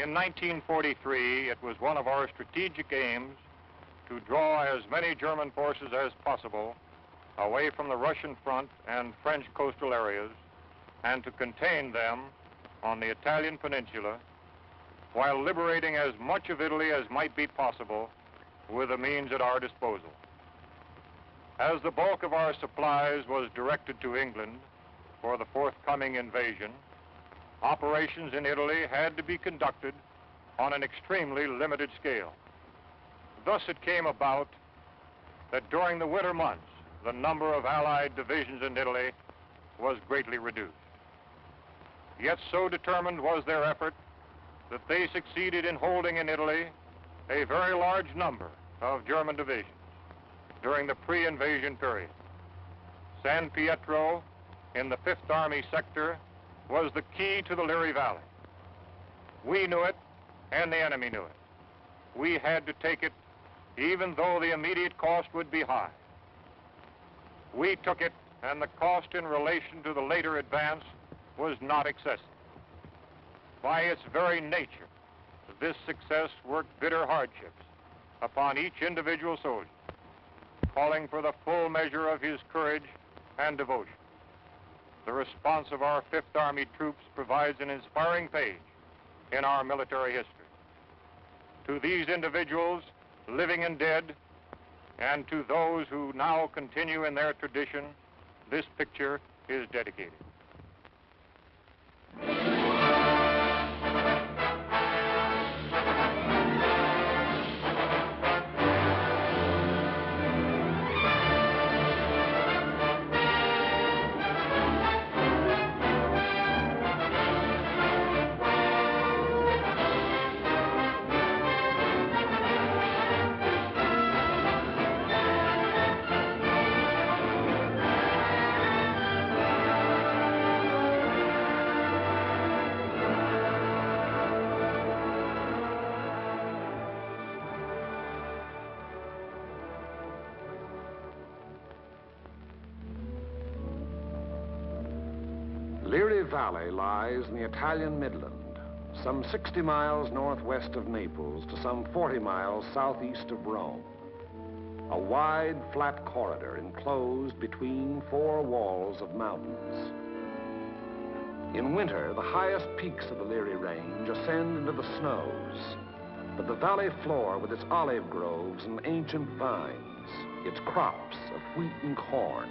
In 1943, it was one of our strategic aims to draw as many German forces as possible away from the Russian front and French coastal areas and to contain them on the Italian peninsula while liberating as much of Italy as might be possible with the means at our disposal. As the bulk of our supplies was directed to England for the forthcoming invasion, operations in Italy had to be conducted on an extremely limited scale. Thus it came about that during the winter months, the number of Allied divisions in Italy was greatly reduced. Yet so determined was their effort that they succeeded in holding in Italy a very large number of German divisions during the pre-invasion period. San Pietro in the 5th Army sector was the key to the Liri Valley. We knew it, and the enemy knew it. We had to take it, even though the immediate cost would be high. We took it, and the cost in relation to the later advance was not excessive. By its very nature, this success worked bitter hardships upon each individual soldier, calling for the full measure of his courage and devotion. The response of our 5th Army troops provides an inspiring page in our military history. To these individuals, living and dead, and to those who now continue in their tradition, this picture is dedicated. Liri Valley lies in the Italian Midland, some 60 miles northwest of Naples to some 40 miles southeast of Rome. A wide, flat corridor enclosed between 4 walls of mountains. In winter, the highest peaks of the Liri Range ascend into the snows, but the valley floor with its olive groves and ancient vines, its crops of wheat and corn,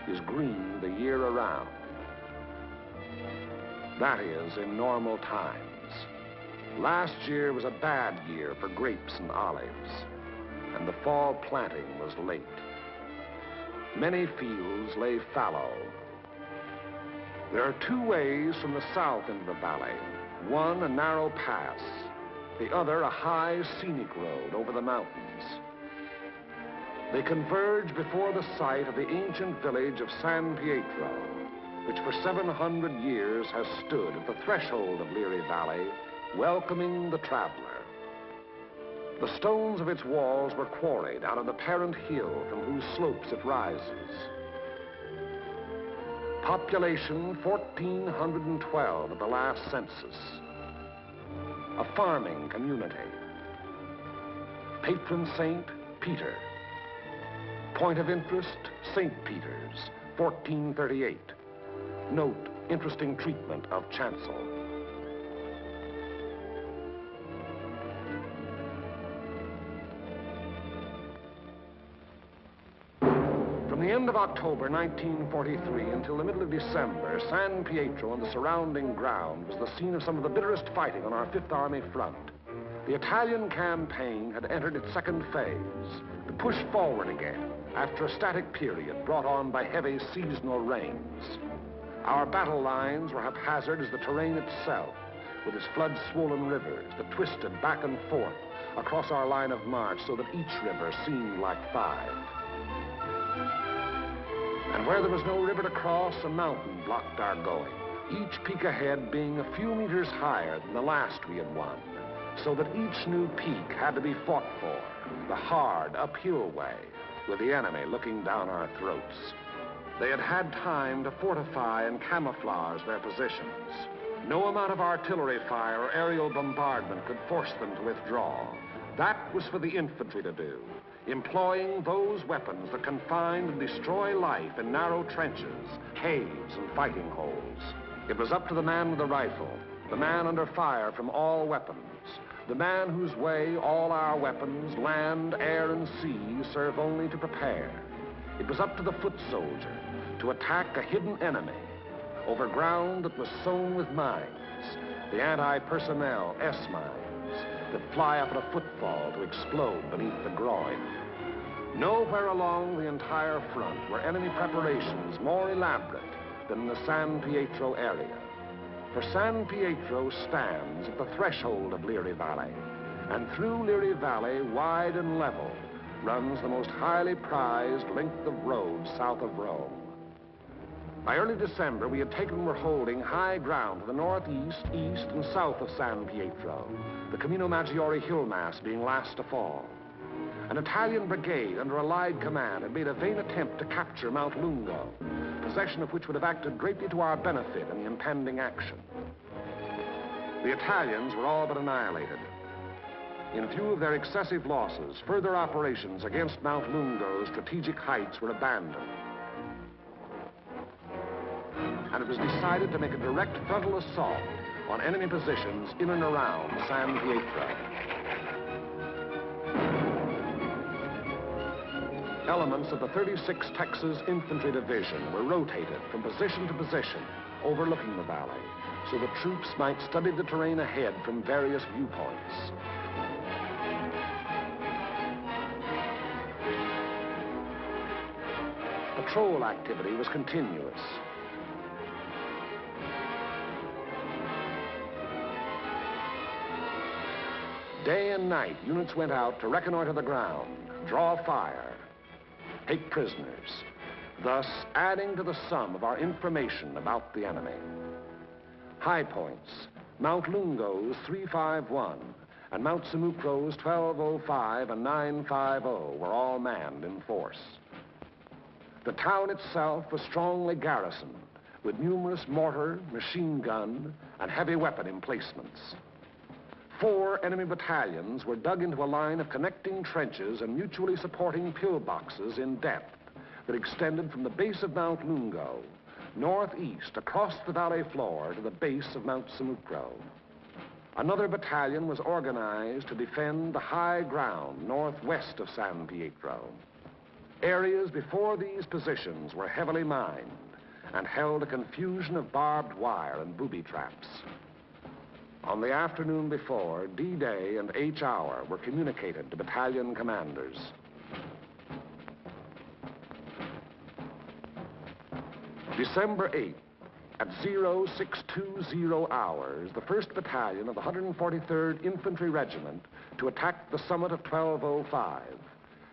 is green the year around. That is, in normal times. Last year was a bad year for grapes and olives, and the fall planting was late. Many fields lay fallow. There are 2 ways from the south into the valley. One, a narrow pass. The other, a high, scenic road over the mountains. They converge before the site of the ancient village of San Pietro, which for 700 years has stood at the threshold of Liri Valley, welcoming the traveler. The stones of its walls were quarried out of the parent hill from whose slopes it rises. Population 1,412 at the last census. A farming community. Patron saint, Peter. Point of interest, St. Peter's, 1438. Note, interesting treatment of chancel. From the end of October 1943 until the middle of December, San Pietro and the surrounding ground was the scene of some of the bitterest fighting on our 5th Army front. The Italian campaign had entered its second phase, to push forward again after a static period brought on by heavy seasonal rains. Our battle lines were haphazard as the terrain itself, with its flood-swollen rivers that twisted back and forth across our line of march so that each river seemed like 5. And where there was no river to cross, a mountain blocked our going, each peak ahead being a few meters higher than the last we had won, so that each new peak had to be fought for, the hard, uphill way, with the enemy looking down our throats. They had had time to fortify and camouflage their positions. No amount of artillery fire or aerial bombardment could force them to withdraw. That was for the infantry to do, employing those weapons that can find and destroy life in narrow trenches, caves, and fighting holes. It was up to the man with the rifle, the man under fire from all weapons, the man whose way all our weapons, land, air, and sea, serve only to prepare. It was up to the foot soldier to attack a hidden enemy over ground that was sown with mines, the anti-personnel S-mines that fly up at a footfall to explode beneath the groin. Nowhere along the entire front were enemy preparations more elaborate than in the San Pietro area. For San Pietro stands at the threshold of Liri Valley, and through Liri Valley, wide and level, runs the most highly prized length of road south of Rome. By early December, we had taken and were holding high ground to the northeast, east, and south of San Pietro, the Camino Maggiore hill mass being last to fall. An Italian brigade under Allied command had made a vain attempt to capture Mount Lungo, possession of which would have acted greatly to our benefit in the impending action. The Italians were all but annihilated. In view of their excessive losses, further operations against Mount Lungo's strategic heights were abandoned. And it was decided to make a direct frontal assault on enemy positions in and around San Pietro. Elements of the 36th Texas Infantry Division were rotated from position to position, overlooking the valley, so the troops might study the terrain ahead from various viewpoints. Patrol activity was continuous. Day and night, units went out to reconnoiter the ground, draw fire, take prisoners, thus adding to the sum of our information about the enemy. High points, Mount Lungo's 351 and Mount Samucro's 1205 and 950 were all manned in force. The town itself was strongly garrisoned with numerous mortar, machine gun, and heavy weapon emplacements. 4 enemy battalions were dug into a line of connecting trenches and mutually supporting pillboxes in depth that extended from the base of Mount Lungo, northeast across the valley floor to the base of Mount Samucro. Another battalion was organized to defend the high ground northwest of San Pietro. Areas before these positions were heavily mined and held a confusion of barbed wire and booby traps. On the afternoon before, D-Day and H-Hour were communicated to battalion commanders. December 8th, at 0620 hours, the 1st Battalion of the 143rd Infantry Regiment to attack the summit of 1205,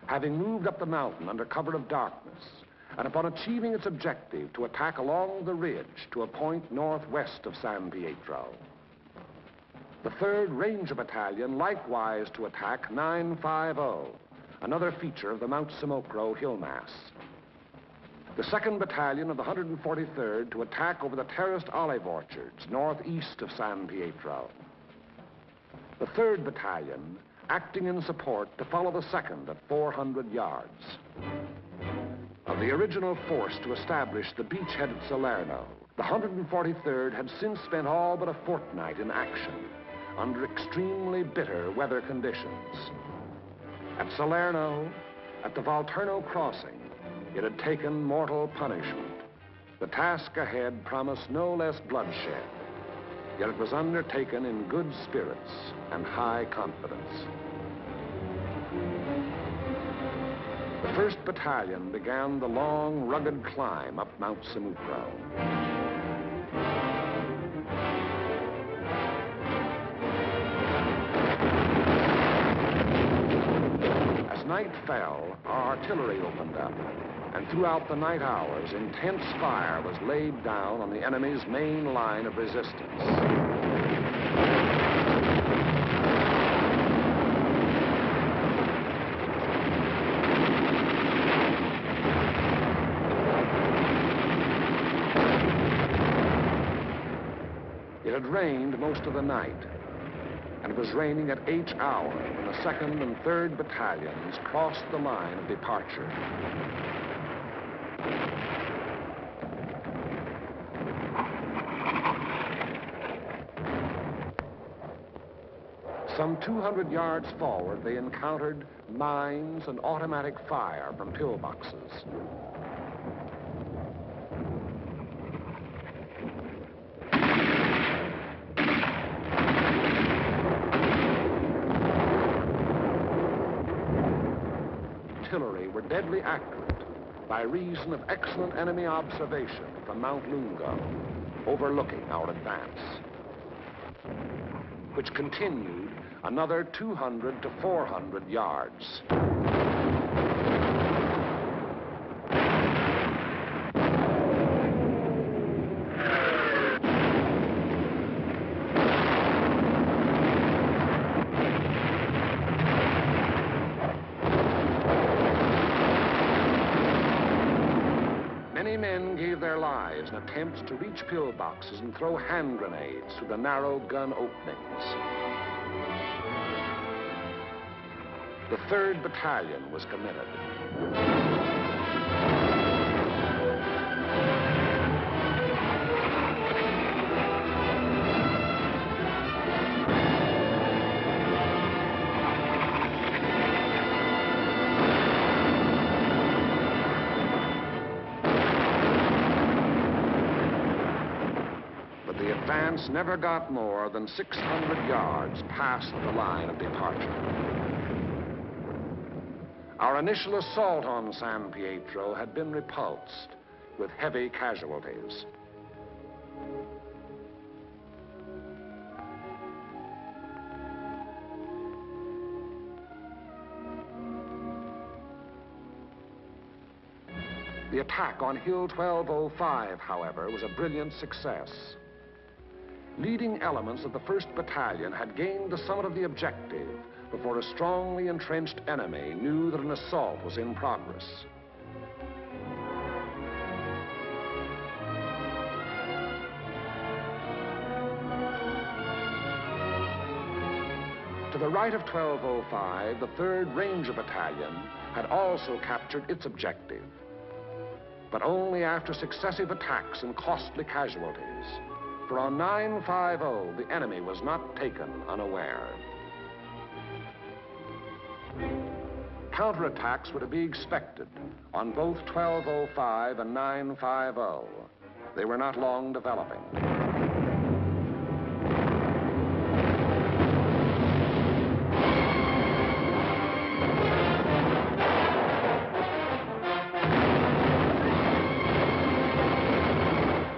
having moved up the mountain under cover of darkness, and upon achieving its objective to attack along the ridge to a point northwest of San Pietro. The 3rd Ranger Battalion likewise to attack 950, another feature of the Mount Samucro hill mass. The 2nd Battalion of the 143rd to attack over the terraced olive orchards northeast of San Pietro. The 3rd Battalion acting in support to follow the 2nd at 400 yards. Of the original force to establish the beachhead at Salerno, the 143rd had since spent all but a fortnight in action under extremely bitter weather conditions. At Salerno, at the Volturno crossing, it had taken mortal punishment. The task ahead promised no less bloodshed, yet it was undertaken in good spirits and high confidence. The 1st Battalion began the long, rugged climb up Mount Samucro. As night fell, our artillery opened up, and throughout the night hours, intense fire was laid down on the enemy's main line of resistance. It had rained most of the night, and it was raining at each hour when the 2nd and 3rd battalions crossed the line of departure. Some 200 yards forward, they encountered mines and automatic fire from pillboxes. Artillery were deadly accurate by reason of excellent enemy observation from Mount Lungo, overlooking our advance, which continued another 200 to 400 yards. Many men gave their lives in attempts to reach pillboxes and throw hand grenades through the narrow gun openings. The 3rd Battalion was committed. But the advance never got more than 600 yards past the line of departure. Our initial assault on San Pietro had been repulsed with heavy casualties. The attack on Hill 1205, however, was a brilliant success. Leading elements of the 1st Battalion had gained the summit of the objective before a strongly entrenched enemy knew that an assault was in progress. To the right of 1205, the 3rd Ranger Battalion had also captured its objective, but only after successive attacks and costly casualties. For on 950, the enemy was not taken unaware. Counterattacks were to be expected on both 1205 and 950. They were not long developing.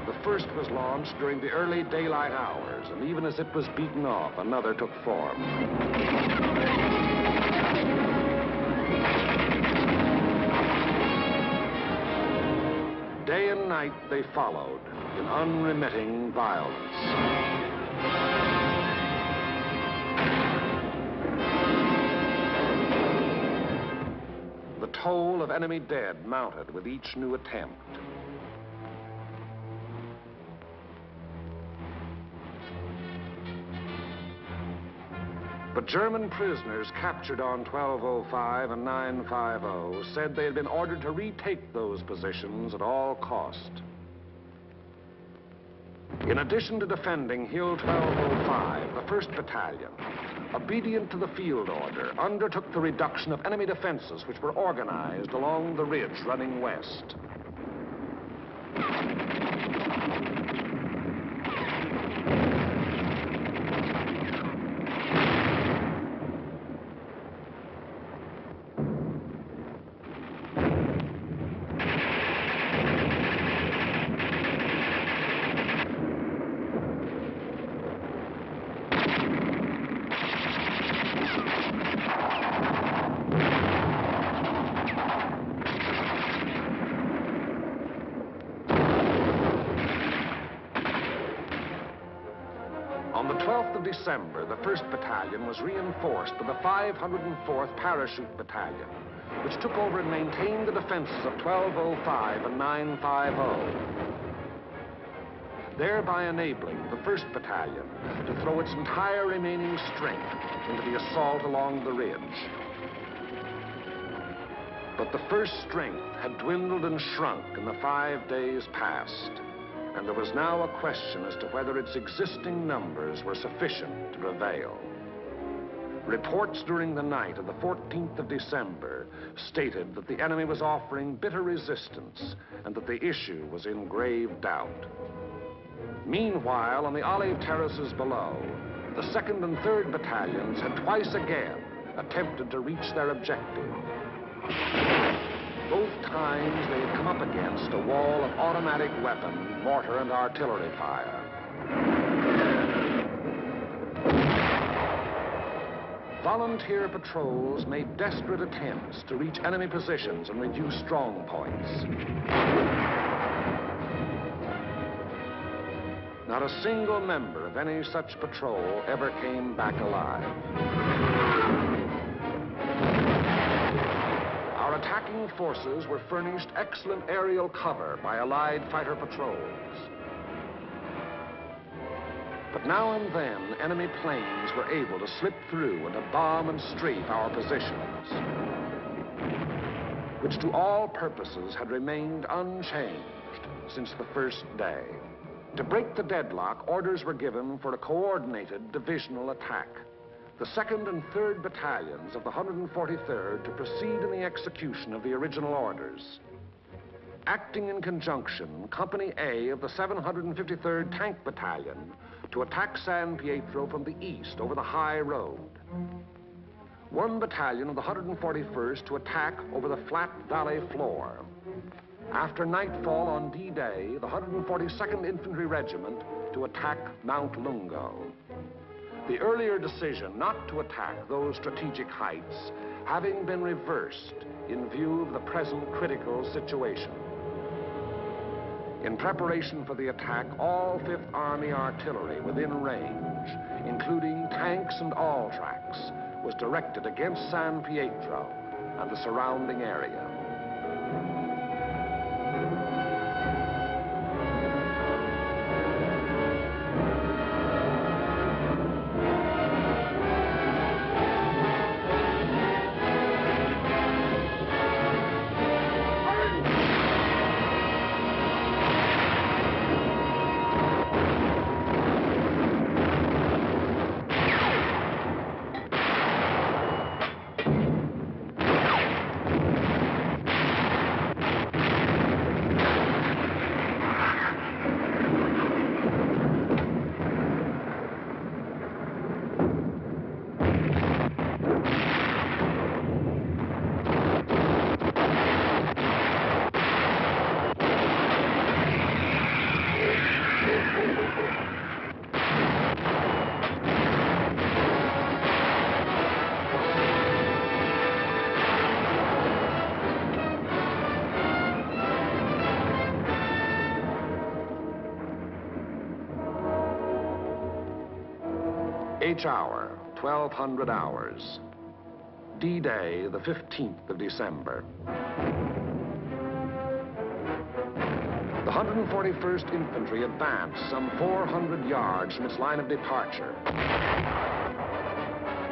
The first was launched during the early daylight hours, and even as it was beaten off, another took form. Day and night they followed in unremitting violence. The toll of enemy dead mounted with each new attempt. But German prisoners captured on 1205 and 950 said they had been ordered to retake those positions at all cost. In addition to defending Hill 1205, the 1st Battalion, obedient to the field order, undertook the reduction of enemy defenses which were organized along the ridge running west. On the 12th of December, the 1st Battalion was reinforced by the 504th Parachute Battalion, which took over and maintained the defenses of 1205 and 950. thereby enabling the 1st Battalion to throw its entire remaining strength into the assault along the ridge. But the 1st strength had dwindled and shrunk in the 5 days past, and there was now a question as to whether its existing numbers were sufficient to prevail. Reports during the night of the 14th of December stated that the enemy was offering bitter resistance and that the issue was in grave doubt. Meanwhile, on the olive terraces below, the 2nd and 3rd Battalions had twice again attempted to reach their objective. Both times they had come up against a wall of automatic weapon, mortar, and artillery fire. Volunteer patrols made desperate attempts to reach enemy positions and reduce strong points. Not a single member of any such patrol ever came back alive. Our attacking forces were furnished excellent aerial cover by Allied fighter patrols. But now and then, enemy planes were able to slip through and to bomb and strafe our positions, which to all purposes had remained unchanged since the 1st day. To break the deadlock, orders were given for a coordinated divisional attack. The 2nd and 3rd Battalions of the 143rd to proceed in the execution of the original orders. Acting in conjunction, Company A of the 753rd Tank Battalion to attack San Pietro from the east over the high road. 1 battalion of the 141st to attack over the flat valley floor. After nightfall on D-Day, the 142nd Infantry Regiment to attack Mount Lungo. The earlier decision not to attack those strategic heights having been reversed in view of the present critical situation. In preparation for the attack, all 5th Army artillery within range, including tanks and all tracks, was directed against San Pietro and the surrounding area. H hour, 1200 hours. D-Day, the 15th of December. The 141st Infantry advanced some 400 yards from its line of departure,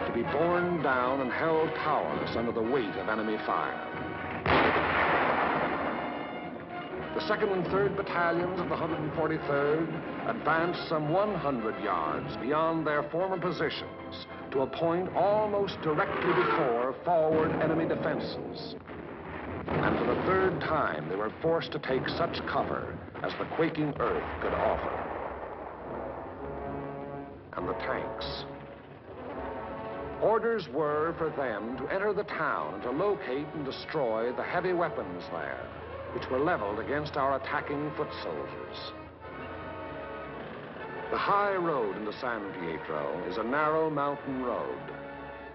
to be borne down and held powerless under the weight of enemy fire. The 2nd and 3rd Battalions of the 143rd advanced some 100 yards beyond their former positions to a point almost directly before forward enemy defenses. And for the 3rd time, they were forced to take such cover as the quaking earth could offer. And the tanks. Orders were for them to enter the town and to locate and destroy the heavy weapons there, which were leveled against our attacking foot soldiers. The high road into San Pietro is a narrow mountain road,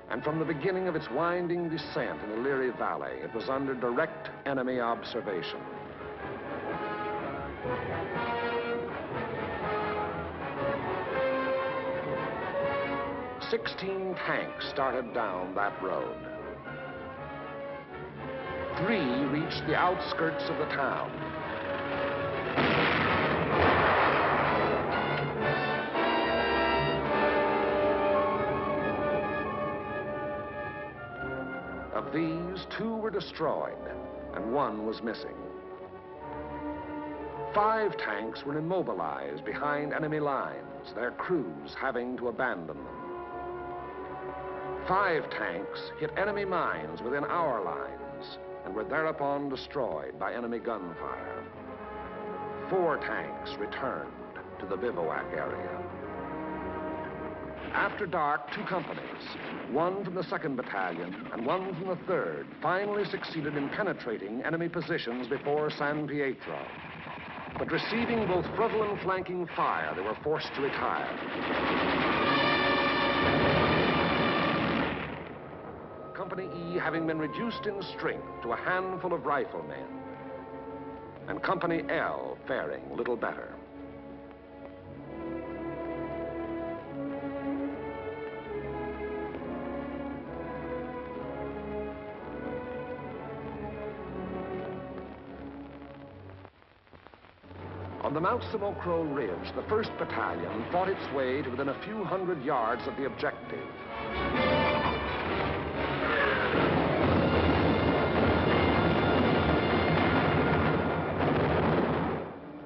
and from the beginning of its winding descent in the Liri Valley, it was under direct enemy observation. "16 tanks started down that road. 3 reached the outskirts of the town. Of these, 2 were destroyed, and 1 was missing. 5 tanks were immobilized behind enemy lines, their crews having to abandon them. 5 tanks hit enemy mines within our lines and were thereupon destroyed by enemy gunfire. 4 tanks returned to the bivouac area. After dark, 2 companies, 1 from the 2nd Battalion and 1 from the 3rd, finally succeeded in penetrating enemy positions before San Pietro. But receiving both frontal and flanking fire, they were forced to retire. Company E having been reduced in strength to a handful of riflemen, and Company L faring little better. On the Mount Samocro Ridge, the 1st Battalion fought its way to within a few hundred yards of the objective.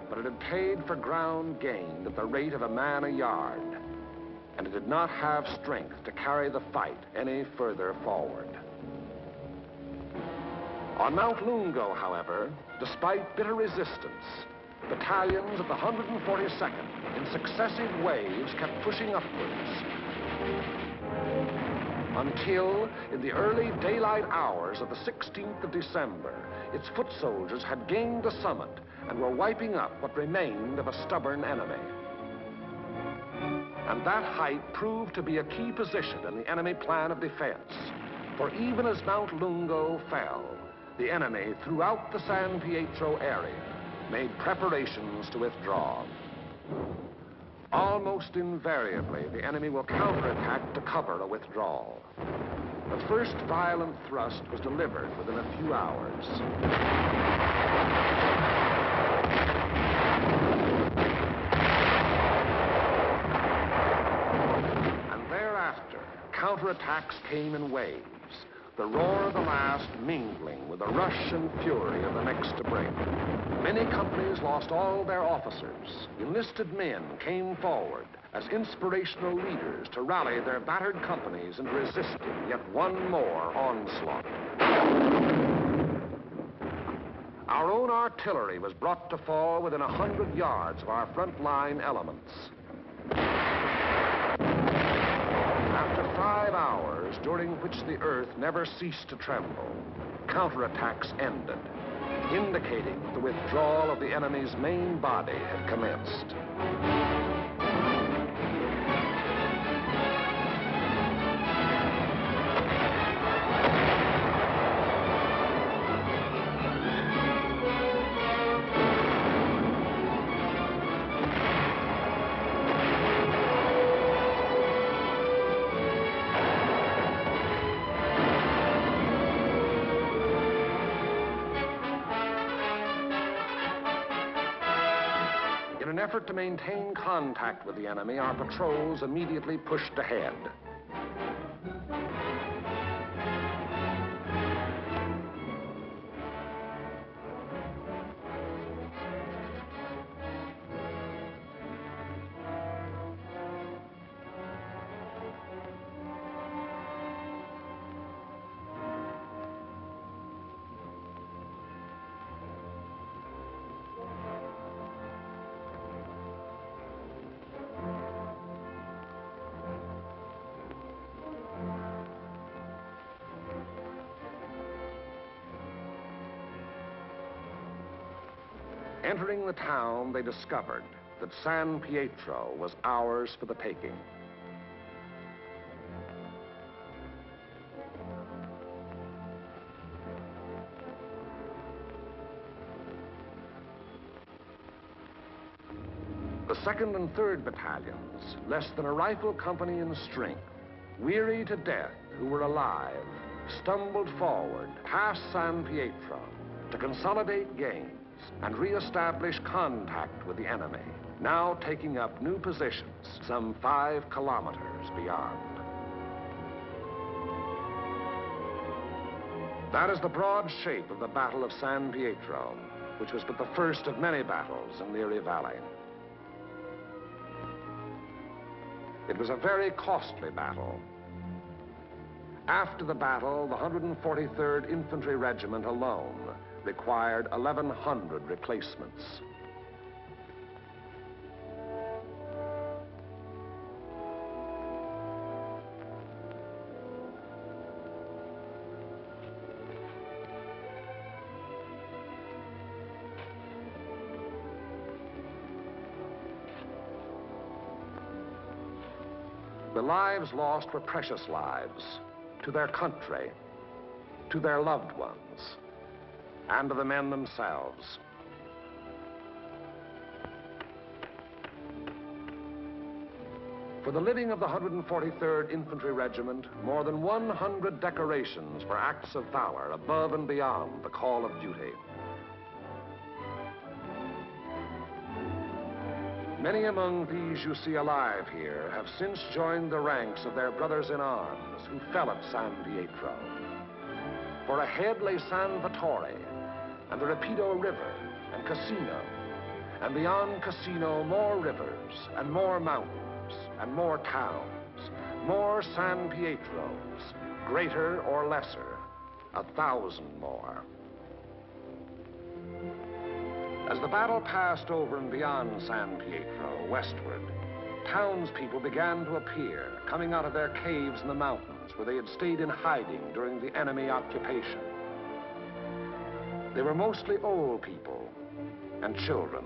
But it had paid for ground gained at the rate of a man a yard, and it did not have strength to carry the fight any further forward. On Mount Lungo, however, despite bitter resistance, battalions of the 142nd, in successive waves, kept pushing upwards. Until, in the early daylight hours of the 16th of December, its foot soldiers had gained the summit and were wiping up what remained of a stubborn enemy. And that height proved to be a key position in the enemy plan of defense. For even as Mount Lungo fell, the enemy throughout the San Pietro area made preparations to withdraw. Almost invariably, the enemy will counterattack to cover a withdrawal. The first violent thrust was delivered within a few hours. And thereafter, counterattacks came in waves, the roar of the last mingling with the rush and fury of the next to break. Many companies lost all their officers. Enlisted men came forward as inspirational leaders to rally their battered companies into resisting yet one more onslaught. Our own artillery was brought to fall within 100 yards of our front line elements. After 5 hours, during which the earth never ceased to tremble, counterattacks ended, indicating that the withdrawal of the enemy's main body had commenced. In an effort to maintain contact with the enemy, our patrols immediately pushed ahead. Entering the town, they discovered that San Pietro was ours for the taking. The 2nd and 3rd battalions, less than a rifle company in strength, weary to death who were alive, stumbled forward past San Pietro to consolidate gains and re-establish contact with the enemy, now taking up new positions some 5 kilometers beyond. That is the broad shape of the Battle of San Pietro, which was but the first of many battles in the Erie Valley. It was a very costly battle. After the battle, the 143rd Infantry Regiment alone required 1,100 replacements. The lives lost were precious lives to their country, to their loved ones, and to the men themselves. For the living of the 143rd Infantry Regiment, more than 100 decorations for acts of valor above and beyond the call of duty. Many among these you see alive here have since joined the ranks of their brothers in arms who fell at San Pietro. For ahead lay San Vittore and the Rapido River and Cassino, and beyond Cassino more rivers and more mountains and more towns, more San Pietros, greater or lesser, 1,000 more. As the battle passed over and beyond San Pietro, westward, townspeople began to appear, coming out of their caves in the mountains where they had stayed in hiding during the enemy occupation. They were mostly old people and children.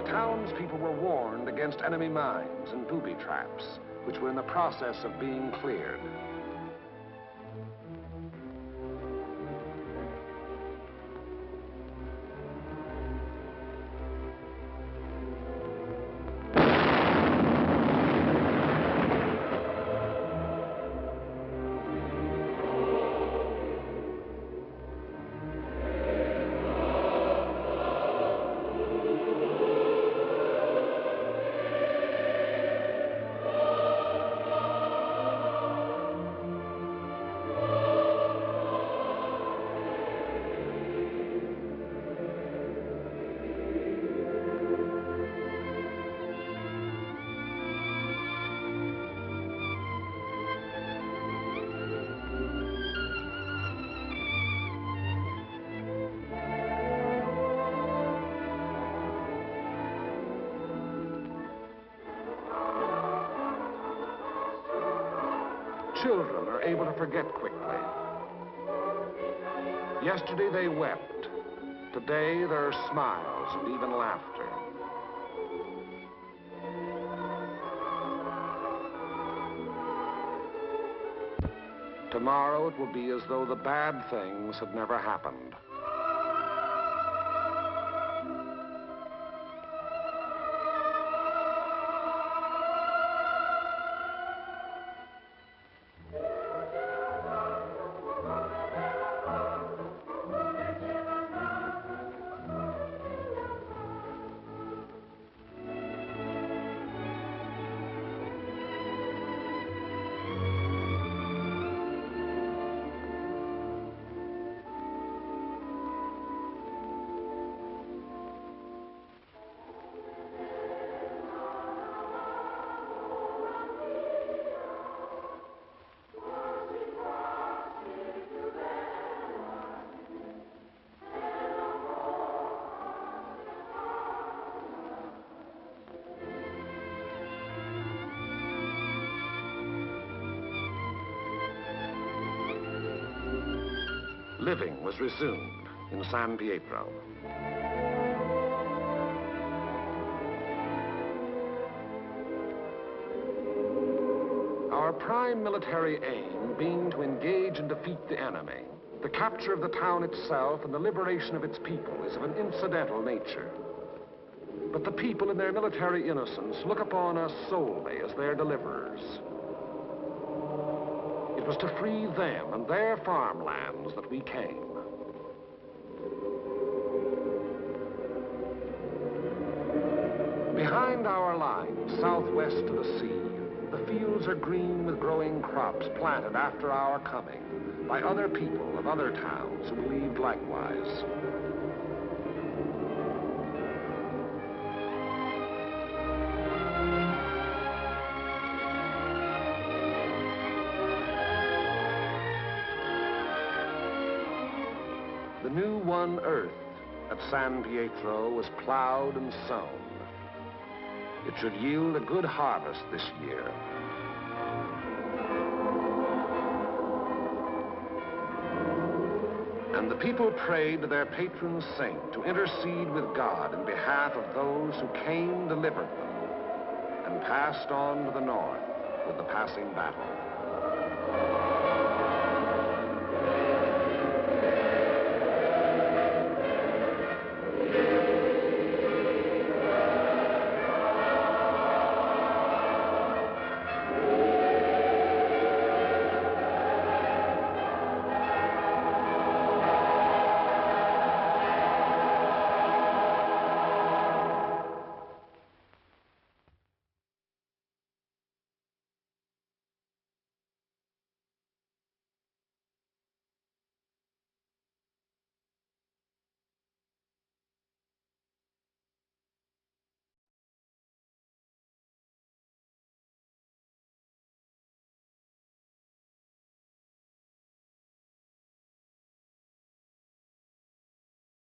Townspeople were warned against enemy mines and booby traps, which were in the process of being cleared. Children are able to forget quickly. Yesterday they wept. Today there are smiles and even laughter. Tomorrow it will be as though the bad things had never happened. Living was resumed in San Pietro. Our Our prime military aim being to engage and defeat the enemy, the capture of the town itself and the liberation of its people is of an incidental nature. But the people in their military innocence look upon us solely as their deliverers. It was to free them and their farmlands that we came. Behind our lines, southwest to the sea, the fields are green with growing crops planted after our coming by other people of other towns who believed likewise. The new won earth at San Pietro was plowed and sown. It should yield a good harvest this year. And the people prayed to their patron saint to intercede with God in behalf of those who came, delivered them, and passed on to the north with the passing battle.